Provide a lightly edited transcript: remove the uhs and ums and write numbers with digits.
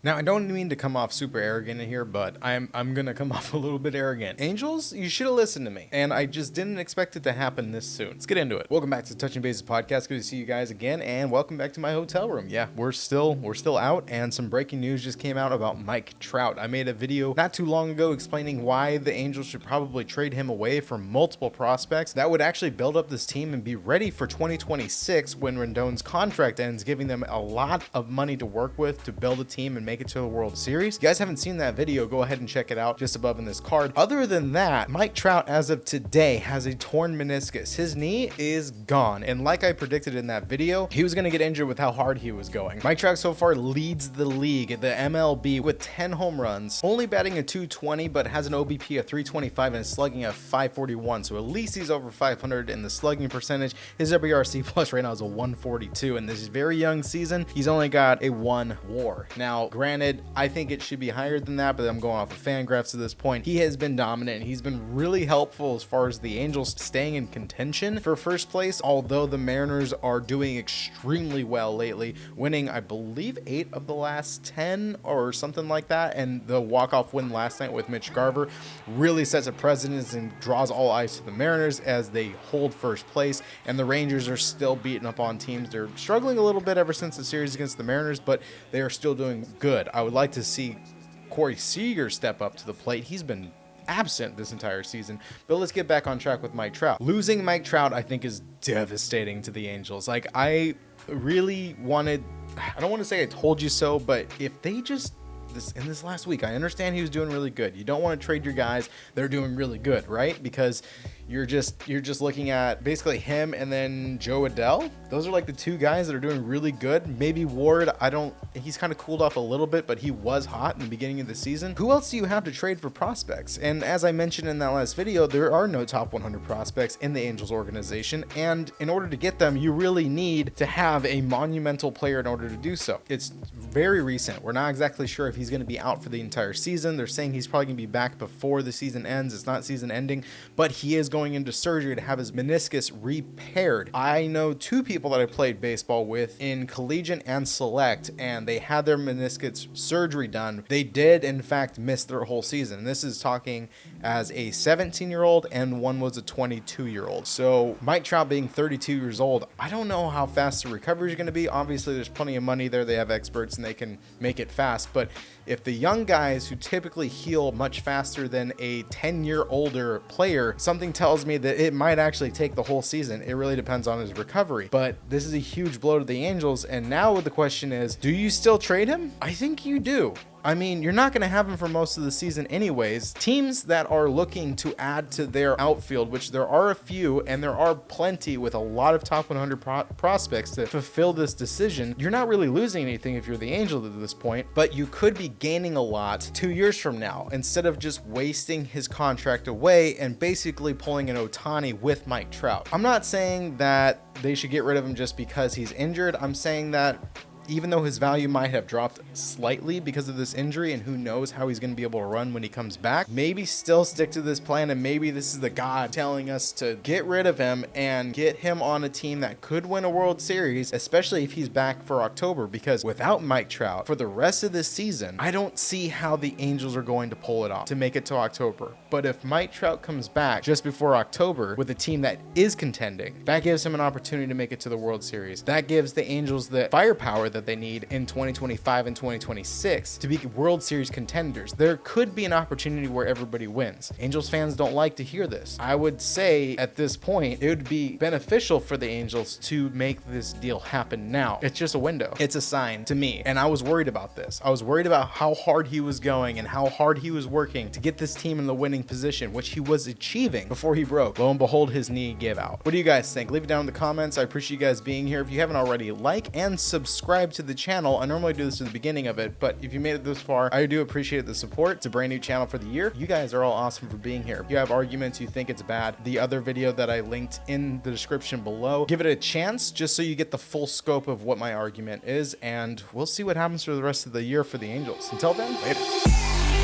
Now, I don't mean to come off super arrogant in here, but I'm gonna come off a little bit arrogant. Angels, you should have listened to me, and I just didn't expect it to happen this soon. Let's get into it. Welcome back to the Touching Bases podcast. Good to see you guys again, and welcome back to my hotel room. Yeah, we're still out, and some breaking news just came out about Mike Trout. I made a video not too long ago explaining why the Angels should probably trade him away for multiple prospects that would actually build up this team and be ready for 2026 when Rendon's contract ends, giving them a lot of money to work with to build a team and make it to the World Series. If you guys haven't seen that video, go ahead and check it out just above in this card. Other than that, Mike Trout, as of today, has a torn meniscus. His knee is gone, and like I predicted in that video, he was going to get injured with how hard he was going. Mike Trout so far leads the league at the MLB with 10 home runs, only batting a 220, but has an OBP of 325 and is slugging at 541, so at least he's over 500 in the slugging percentage. His WRC plus right now is a 142. In this very young season, he's only got a 1 WAR. Now, granted, I think it should be higher than that, but I'm going off of Fangraphs at this point. He has been dominant. He's been really helpful as far as the Angels staying in contention for first place, although the Mariners are doing extremely well lately, winning, I believe, 8 of the last 10 or something like that, and the walk-off win last night with Mitch Garver really sets a precedent and draws all eyes to the Mariners as they hold first place, and the Rangers are still beating up on teams. They're struggling a little bit ever since the series against the Mariners, but they are still doing good. I would like to see Corey Seager step up to the plate. He's been absent this entire season, but let's get back on track with Mike Trout. Losing Mike Trout, I think, is devastating to the Angels. Like, I really wanted, I don't want to say I told you so, but if they just in this last week, I understand he was doing really good. You don't want to trade your guys that are doing really good, right? Because you're just looking at basically him and then Joe Adell. Those are like the two guys that are doing really good. Maybe Ward, he's kind of cooled off a little bit, but he was hot in the beginning of the season. Who else do you have to trade for prospects? And as I mentioned in that last video, there are no top 100 prospects in the Angels organization, and in order to get them, you really need to have a monumental player in order to do so. It's very recent. We're not exactly sure if he's going to be out for the entire season. They're saying he's probably going to be back before the season ends. It's not season ending, but he is going into surgery to have his meniscus repaired. I know 2 people that I played baseball with in collegiate and select, and they had their meniscus surgery done. They did, in fact, miss their whole season. This is talking as a 17-year-old, and one was a 22-year-old. So Mike Trout being 32 years old, I don't know how fast the recovery is going to be. Obviously, there's plenty of money there. They have experts, and they can make it fast. But if the young guys who typically heal much faster than a 10-year older player, something tells me that it might actually take the whole season. It really depends on his recovery. But this is a huge blow to the Angels, and now the question is, do you still trade him? I think you do. I mean, you're not going to have him for most of the season anyways. Teams that are looking to add to their outfield, which there are a few, and there are plenty with a lot of top 100 prospects to fulfill this decision, you're not really losing anything if you're the Angels at this point, but you could be gaining a lot 2 years from now instead of just wasting his contract away and basically pulling an Ohtani with Mike Trout. I'm not saying that they should get rid of him just because he's injured. I'm saying that even though his value might have dropped slightly because of this injury, and who knows how he's going to be able to run when he comes back, maybe still stick to this plan, and maybe this is the God telling us to get rid of him and get him on a team that could win a World Series, especially if he's back for October, because without Mike Trout for the rest of this season, I don't see how the Angels are going to pull it off to make it to October. But if Mike Trout comes back just before October with a team that is contending, that gives him an opportunity to make it to the World Series. That gives the Angels the firepower that they need in 2025 and 2026 to be World Series contenders. There could be an opportunity where everybody wins. Angels fans don't like to hear this. I would say at this point, it would be beneficial for the Angels to make this deal happen now. It's just a window. It's a sign to me. And I was worried about this. I was worried about how hard he was going and how hard he was working to get this team in the winning position, which he was achieving before he broke. Lo and behold, his knee gave out. What do you guys think? Leave it down in the comments. I appreciate you guys being here. If you haven't already, like and subscribe to the channel. I normally do this at the beginning of it, but if you made it this far, I do appreciate the support. It's a brand new channel for the year. You guys are all awesome for being here. If you have arguments, you think it's bad, the other video that I linked in the description below, give it a chance just so you get the full scope of what my argument is, and we'll see what happens for the rest of the year for the Angels. Until then, later.